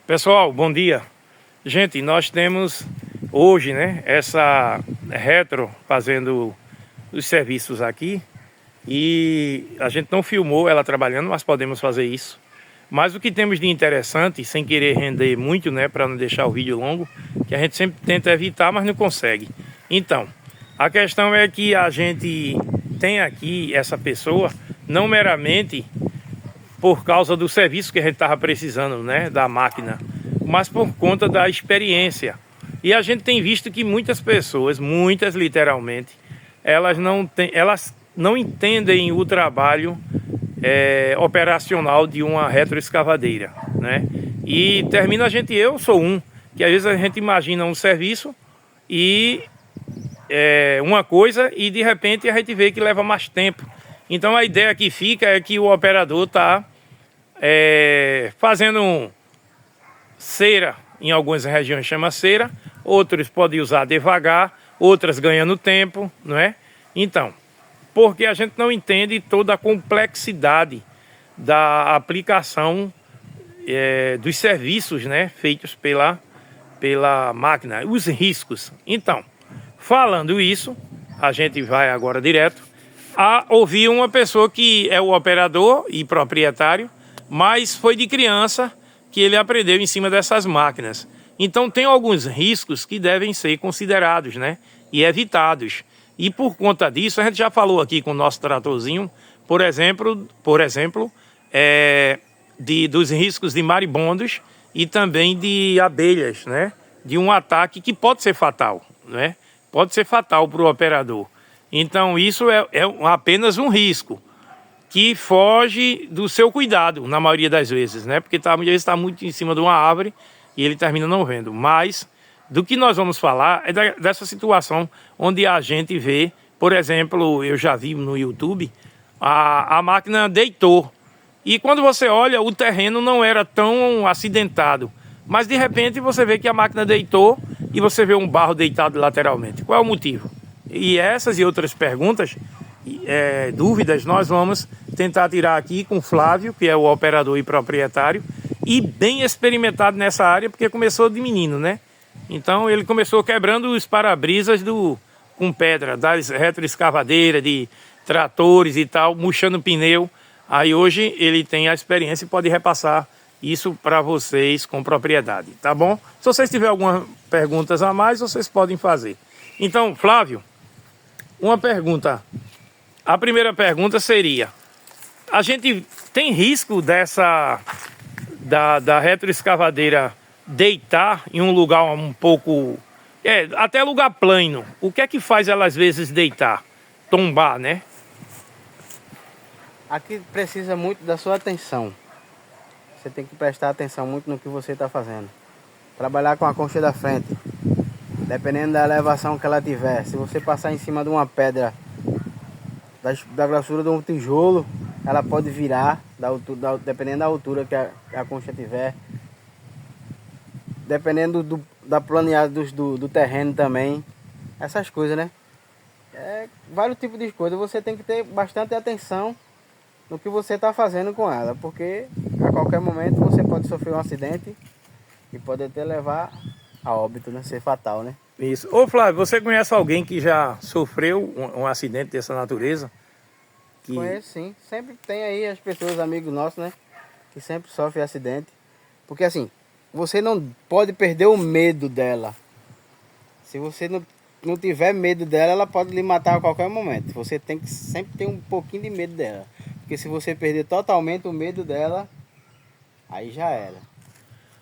Pessoal, bom dia. Gente, nós temos hoje, né, essa Retro fazendo os serviços aqui e a gente não filmou ela trabalhando, mas podemos fazer isso. Mas o que temos de interessante, sem querer render muito, né, para não deixar o vídeo longo, que a gente sempre tenta evitar, mas não consegue. Então, a questão é que a gente tem aqui essa pessoa, não meramente por causa do serviço que a gente estava precisando, né, da máquina, mas por conta da experiência. E a gente tem visto que muitas pessoas, muitas literalmente, elas não entendem o trabalho operacional de uma retroescavadeira, né? E termina eu sou um, que às vezes a gente imagina um serviço e uma coisa e de repente a gente vê que leva mais tempo. Então a ideia que fica é que o operador está fazendo cera, em algumas regiões chama cera, outros podem usar devagar, outras ganhando tempo, não é? Então, porque a gente não entende toda a complexidade da aplicação dos serviços, né, feitos pela máquina, os riscos. Então, falando isso, a gente vai agora direto a ouvir uma pessoa que é o operador e proprietário, mas foi de criança que ele aprendeu em cima dessas máquinas. Então tem alguns riscos que devem ser considerados, né, e evitados. E por conta disso, a gente já falou aqui com o nosso tratorzinho, por exemplo, dos riscos de maribondos e também de abelhas, né, de um ataque que pode ser fatal, né, pode ser fatal para o operador. Então isso é apenas um risco que foge do seu cuidado, na maioria das vezes, né? Porque às vezes está muito em cima de uma árvore e ele termina não vendo. Mas do que nós vamos falar é dessa situação onde a gente vê, por exemplo, eu já vi no YouTube, a máquina deitou. E quando você olha, o terreno não era tão acidentado. Mas de repente você vê que a máquina deitou e você vê um barro deitado lateralmente. Qual é o motivo? E essas e outras perguntas, dúvidas, nós vamos tentar tirar aqui com o Flávio, que é o operador e proprietário, e bem experimentado nessa área, porque começou de menino, né? Então ele começou quebrando os para-brisas com pedra, das retroescavadeiras, de tratores e tal, murchando pneu. Aí hoje ele tem a experiência e pode repassar isso para vocês com propriedade, tá bom? Se vocês tiverem algumas perguntas a mais, vocês podem fazer. Então, Flávio, uma pergunta. A primeira pergunta seria: a gente tem risco da retroescavadeira deitar em um lugar um pouco, até lugar plano? O que é que faz ela às vezes deitar, tombar, né? Aqui precisa muito da sua atenção. Você tem que prestar atenção muito no que você está fazendo. Trabalhar com a concha da frente. Dependendo da elevação que ela tiver. Se você passar em cima de uma pedra da grossura de um tijolo, ela pode virar, dependendo da altura que a concha tiver. Dependendo da planeada do terreno também. Essas coisas, né? Vários tipos de coisas. Você tem que ter bastante atenção no que você está fazendo com ela. Porque a qualquer momento você pode sofrer um acidente e pode até levar a óbito, né? Ser fatal, né? Isso. Ô Flávio, você conhece alguém que já sofreu um acidente dessa natureza? Conheço sim. Sempre tem aí as pessoas, amigos nossos, né? Que sempre sofrem acidente. Porque assim, você não pode perder o medo dela. Se você não tiver medo dela, ela pode lhe matar a qualquer momento. Você tem que sempre ter um pouquinho de medo dela. Porque se você perder totalmente o medo dela, aí já era.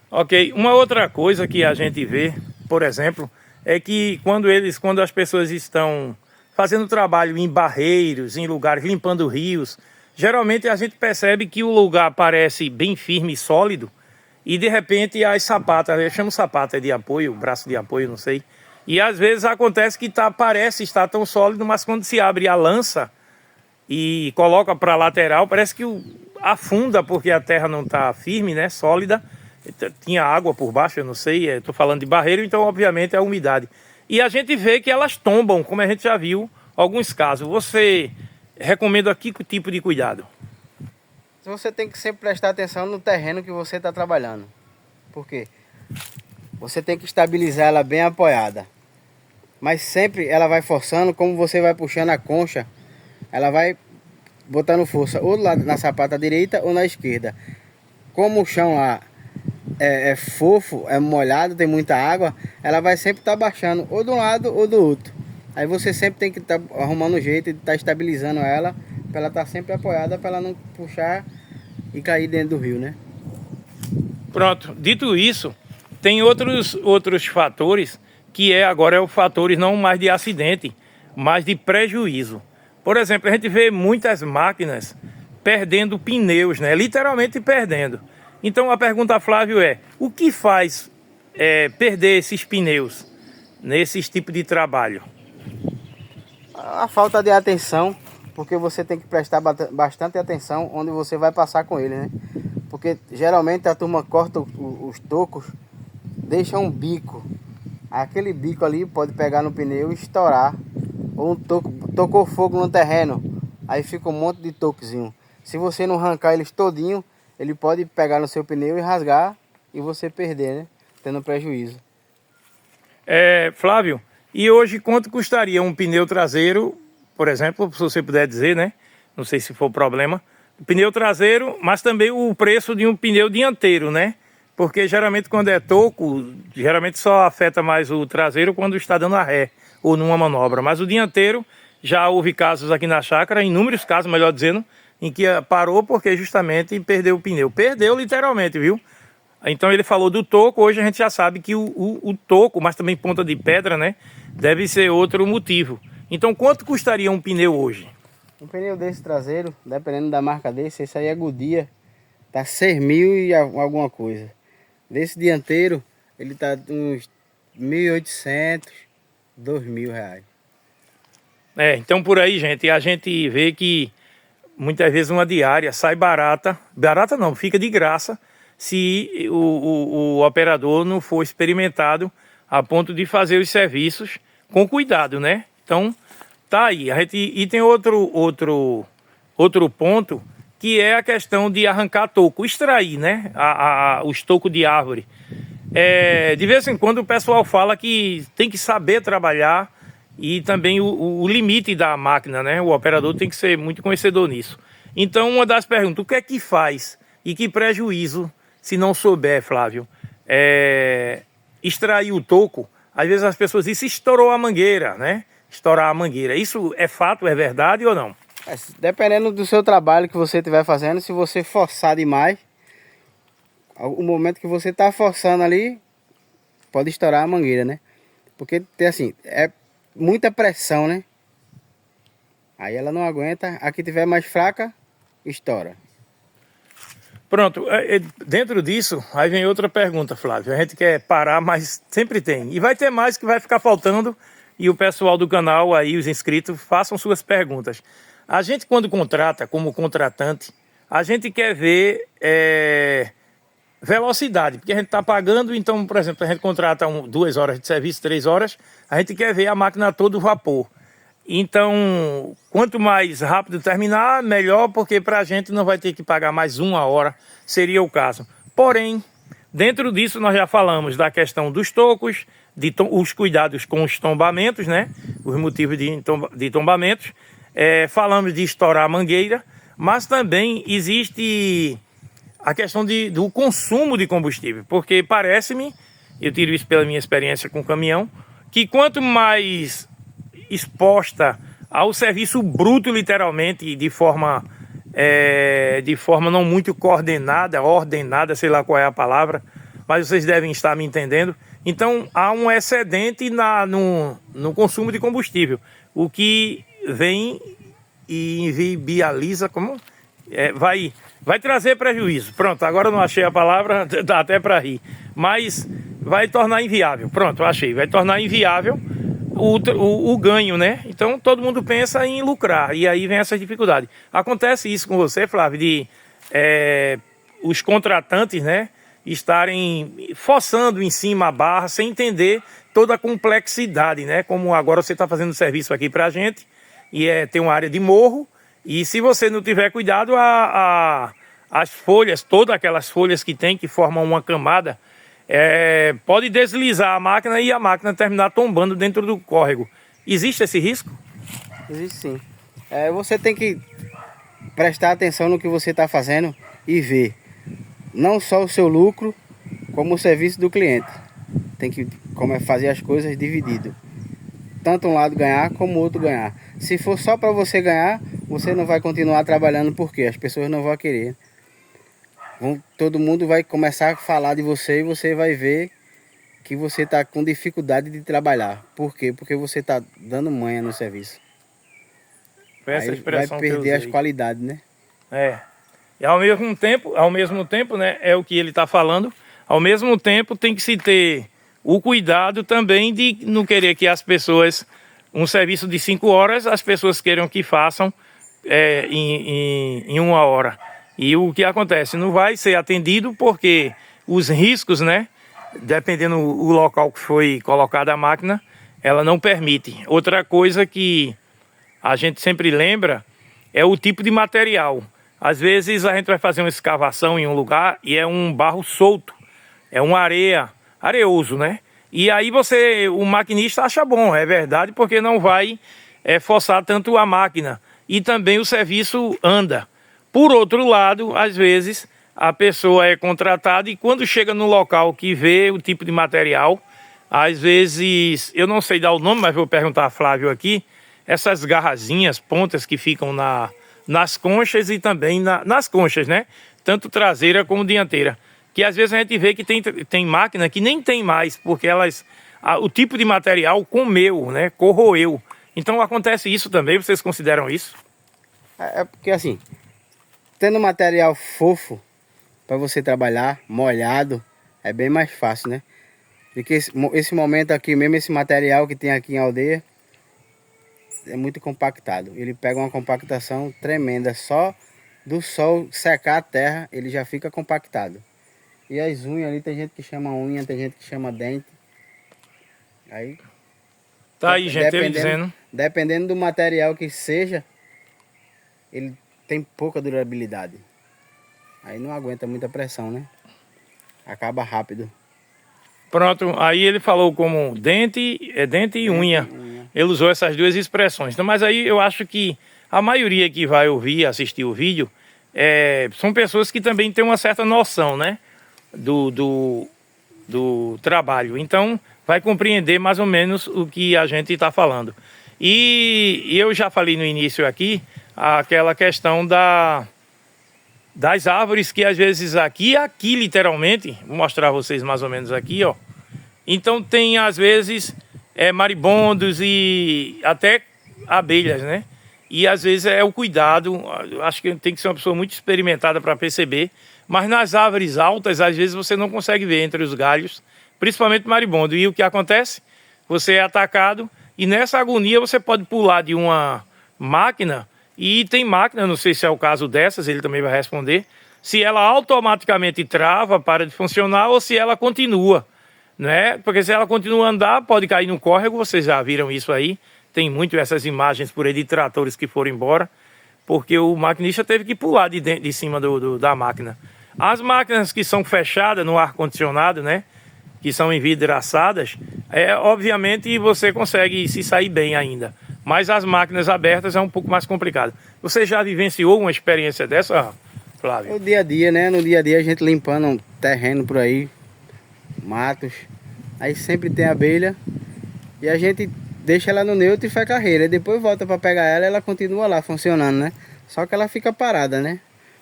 Ok, uma outra coisa que a gente vê, por exemplo, é que quando as pessoas estão fazendo trabalho em barreiros, em lugares, limpando rios, geralmente a gente percebe que o lugar parece bem firme e sólido e de repente as sapatas, eu chamo sapata de apoio, braço de apoio, não sei, e às vezes acontece que parece estar tão sólido, mas quando se abre a lança e coloca para a lateral, parece que afunda porque a terra não está firme, né, sólida. Tinha água por baixo, eu não sei, estou falando de barreiro, então obviamente é a umidade. E a gente vê que elas tombam, como a gente já viu alguns casos. Você recomenda aqui que tipo de cuidado? Você tem que sempre prestar atenção no terreno que você está trabalhando. Por quê? Você tem que estabilizar ela bem apoiada. Mas sempre ela vai forçando, como você vai puxando a concha, ela vai botando força ou lá na sapata direita ou na esquerda. Como o chão lá é fofo, é molhado, tem muita água, ela vai sempre estar baixando ou de um lado ou do outro. Aí você sempre tem que estar arrumando um jeito de estar estabilizando ela, para ela estar sempre apoiada, para ela não puxar e cair dentro do rio, né? Pronto, dito isso, tem outros fatores que agora é o fatores não mais de acidente, mas de prejuízo. Por exemplo, a gente vê muitas máquinas perdendo pneus, né? Literalmente perdendo. Então a pergunta, Flávio, o que faz perder esses pneus nesse tipo de trabalho? A falta de atenção, porque você tem que prestar bastante atenção onde você vai passar com ele, né? Porque geralmente a turma corta os tocos, deixa um bico. Aquele bico ali pode pegar no pneu e estourar. Ou um toco, tocou fogo no terreno, aí fica um monte de toquezinho. Se você não arrancar eles todinho, ele pode pegar no seu pneu e rasgar e você perder, né? Tendo prejuízo. Flávio, e hoje quanto custaria um pneu traseiro, por exemplo, se você puder dizer, né? Não sei se for problema. Pneu traseiro, mas também o preço de um pneu dianteiro, né? Porque geralmente quando é toco, geralmente só afeta mais o traseiro quando está dando a ré ou numa manobra. Mas o dianteiro, já houve casos aqui na chácara, inúmeros casos, melhor dizendo, em que parou porque justamente perdeu o pneu. Perdeu literalmente, viu? Então ele falou do toco, hoje a gente já sabe que o toco, mas também ponta de pedra, né? Deve ser outro motivo. Então quanto custaria um pneu hoje? Um pneu desse traseiro, dependendo da marca desse, esse aí é Goodyear, tá 6 mil e alguma coisa. Desse dianteiro, ele tá uns 1.800, 2.000 reais. Então por aí, gente, a gente vê que muitas vezes uma diária sai barata, barata não, fica de graça, se o operador não for experimentado a ponto de fazer os serviços com cuidado, né? Então, tá aí. E tem outro ponto, que é a questão de arrancar toco, extrair, né? Os tocos de árvore. De vez em quando o pessoal fala que tem que saber trabalhar e também o limite da máquina, né? O operador tem que ser muito conhecedor nisso. Então, uma das perguntas, o que é que faz e que prejuízo, se não souber, Flávio, extrair o toco? Às vezes as pessoas dizem, estourou a mangueira, né? Estourar a mangueira. Isso é fato, é verdade ou não? Dependendo do seu trabalho que você estiver fazendo, se você forçar demais, o momento que você está forçando ali, pode estourar a mangueira, né? Porque tem assim, é muita pressão, né? Aí ela não aguenta, a que tiver mais fraca, estoura. Pronto, dentro disso, aí vem outra pergunta, Flávio. A gente quer parar, mas sempre tem. E vai ter mais que vai ficar faltando. E o pessoal do canal aí, os inscritos, façam suas perguntas. A gente, quando contrata, como contratante, a gente quer ver velocidade. Porque a gente está pagando, então, por exemplo, a gente contrata 2 horas de serviço, 3 horas, a gente quer ver a máquina todo vapor. Então, quanto mais rápido terminar, melhor, porque para a gente não vai ter que pagar mais 1 hora, seria o caso. Porém, dentro disso nós já falamos da questão dos tocos, os cuidados com os tombamentos, né? Os motivos de tombamentos. Falamos de estourar a mangueira, mas também existe a questão do consumo de combustível, porque parece-me, eu tiro isso pela minha experiência com o caminhão, que quanto mais exposta ao serviço bruto, literalmente, de forma não muito ordenada, sei lá qual é a palavra, mas vocês devem estar me entendendo. Então, há um excedente no consumo de combustível, o que vem e inviabiliza, vai trazer prejuízo. Pronto, agora eu não achei a palavra, dá até para rir, mas vai tornar inviável. Pronto, achei, vai tornar inviável o ganho, né? Então todo mundo pensa em lucrar e aí vem essa dificuldade. Acontece isso com você, Flávio, de os contratantes, né, estarem forçando em cima a barra sem entender toda a complexidade, né? Como agora você está fazendo serviço aqui para a gente e tem uma área de morro e se você não tiver cuidado, as folhas, todas aquelas folhas que formam uma camada, pode deslizar a máquina e a máquina terminar tombando dentro do córrego. Existe esse risco? Existe sim. Você tem que prestar atenção no que você está fazendo e ver não só o seu lucro, como o serviço do cliente. Tem que fazer as coisas dividido. Tanto um lado ganhar como o outro ganhar. Se for só para você ganhar, você não vai continuar trabalhando porque as pessoas não vão querer. Todo mundo vai começar a falar de você e você vai ver que você está com dificuldade de trabalhar. Por quê? Porque você está dando manha no serviço. Essa Aí expressão vai perder as qualidades, né? E ao mesmo tempo, né, é o que ele está falando, ao mesmo tempo tem que se ter o cuidado também de não querer que as pessoas, um serviço de 5 horas, as pessoas queiram que façam em 1 hora. E o que acontece? Não vai ser atendido porque os riscos, né? Dependendo do local que foi colocada a máquina, ela não permite. Outra coisa que a gente sempre lembra é o tipo de material. Às vezes a gente vai fazer uma escavação em um lugar e é um barro solto, é uma areoso, né? E aí o maquinista acha bom, é verdade, porque não vai forçar tanto a máquina. E também o serviço anda. Por outro lado, às vezes, a pessoa é contratada e quando chega no local que vê o tipo de material, às vezes, eu não sei dar o nome, mas vou perguntar a Flávio aqui, essas garrazinhas, pontas que ficam nas conchas e também nas conchas, né? Tanto traseira como dianteira. Que às vezes a gente vê que tem máquina que nem tem mais, porque o tipo de material comeu, né? Corroeu. Então acontece isso também, vocês consideram isso? Porque assim, tendo material fofo para você trabalhar, molhado, é bem mais fácil, né? Porque esse momento aqui mesmo, esse material que tem aqui em aldeia, é muito compactado. Ele pega uma compactação tremenda. Só do sol secar a terra, ele já fica compactado. E as unhas ali, tem gente que chama unha, tem gente que chama dente. Aí... Tá aí, gente, eu dizendo. Dependendo do material que seja, ele tem pouca durabilidade. Aí não aguenta muita pressão, né? Acaba rápido. Pronto, aí ele falou como dente e unha. Ele usou essas duas expressões. Então, mas aí eu acho que a maioria que vai ouvir, assistir o vídeo, são pessoas que também têm uma certa noção, né? Do trabalho. Então, vai compreender mais ou menos o que a gente está falando. E eu já falei no início aqui, aquela questão das árvores que às vezes aqui literalmente, vou mostrar a vocês mais ou menos aqui, ó. Então tem às vezes maribondos e até abelhas, né? E às vezes é o cuidado, acho que tem que ser uma pessoa muito experimentada para perceber, mas nas árvores altas às vezes você não consegue ver entre os galhos, principalmente maribondo. E o que acontece? Você é atacado e nessa agonia você pode pular de uma máquina. E tem máquina, não sei se é o caso dessas, ele também vai responder, se ela automaticamente trava, para de funcionar ou se ela continua, né? Porque se ela continua a andar, pode cair no córrego, vocês já viram isso aí, tem muito essas imagens por aí de tratores que foram embora, porque o maquinista teve que pular de cima da máquina. As máquinas que são fechadas no ar-condicionado, né? Que são envidraçadas, obviamente você consegue se sair bem ainda. Mas as máquinas abertas é um pouco mais complicado. Você já vivenciou uma experiência dessa, Flávio? No dia a dia, né? No dia a dia a gente limpando um terreno por aí, matos. Aí sempre tem abelha e a gente deixa ela no neutro e faz carreira. E depois volta para pegar ela e ela continua lá funcionando, né? Só que ela fica parada, né?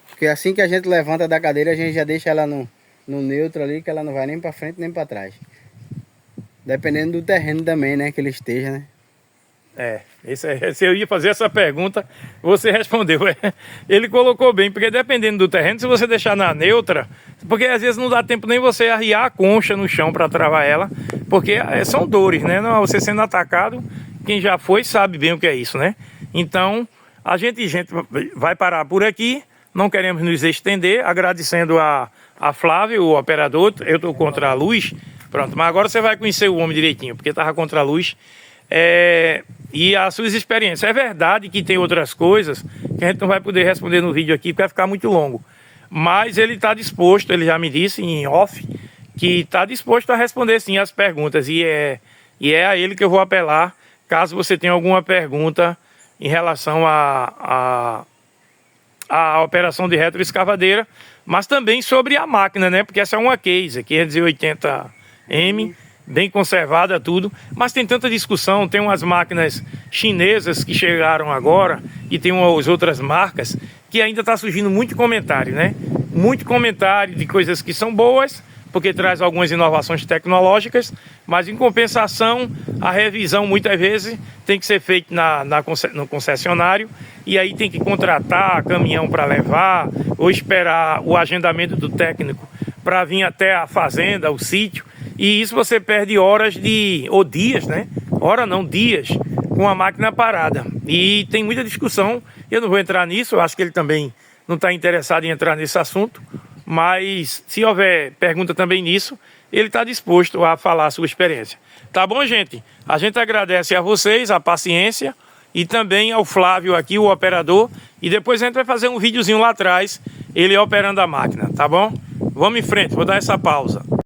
Porque assim que a gente levanta da cadeira, a gente já deixa ela no neutro ali, que ela não vai nem para frente nem para trás. Dependendo do terreno também, né? Que ele esteja, né? Se eu ia fazer essa pergunta, você respondeu. Ele colocou bem, porque dependendo do terreno, se você deixar na neutra, porque às vezes não dá tempo nem você arriar a concha no chão para travar ela, porque são dores, né? Não, você sendo atacado, quem já foi sabe bem o que é isso, né? Então, a gente vai parar por aqui, não queremos nos estender, agradecendo a Flávio, o operador. Eu estou contra a luz, pronto, mas agora você vai conhecer o homem direitinho, porque estava contra a luz. E as suas experiências. É verdade que tem outras coisas que a gente não vai poder responder no vídeo aqui, porque vai ficar muito longo. Mas ele está disposto, ele já me disse em off, que está disposto a responder sim as perguntas, e é a ele que eu vou apelar, caso você tenha alguma pergunta em relação à operação de retroescavadeira, mas também sobre a máquina, né? Porque essa é uma case, 580M, bem conservada tudo, mas tem tanta discussão, tem umas máquinas chinesas que chegaram agora e tem umas outras marcas que ainda está surgindo muito comentário, né? Muito comentário de coisas que são boas, porque traz algumas inovações tecnológicas, mas em compensação a revisão muitas vezes tem que ser feita no concessionário, e aí tem que contratar caminhão para levar ou esperar o agendamento do técnico para vir até a fazenda, o sítio, e isso você perde horas ou dias, né? Hora não, dias com a máquina parada. E tem muita discussão, eu não vou entrar nisso, eu acho que ele também não está interessado em entrar nesse assunto, mas se houver pergunta também nisso, ele está disposto a falar a sua experiência. Tá bom, gente? A gente agradece a vocês a paciência e também ao Flávio aqui, o operador, e depois a gente vai fazer um videozinho lá atrás, ele operando a máquina, tá bom? Vamos em frente, vou dar essa pausa.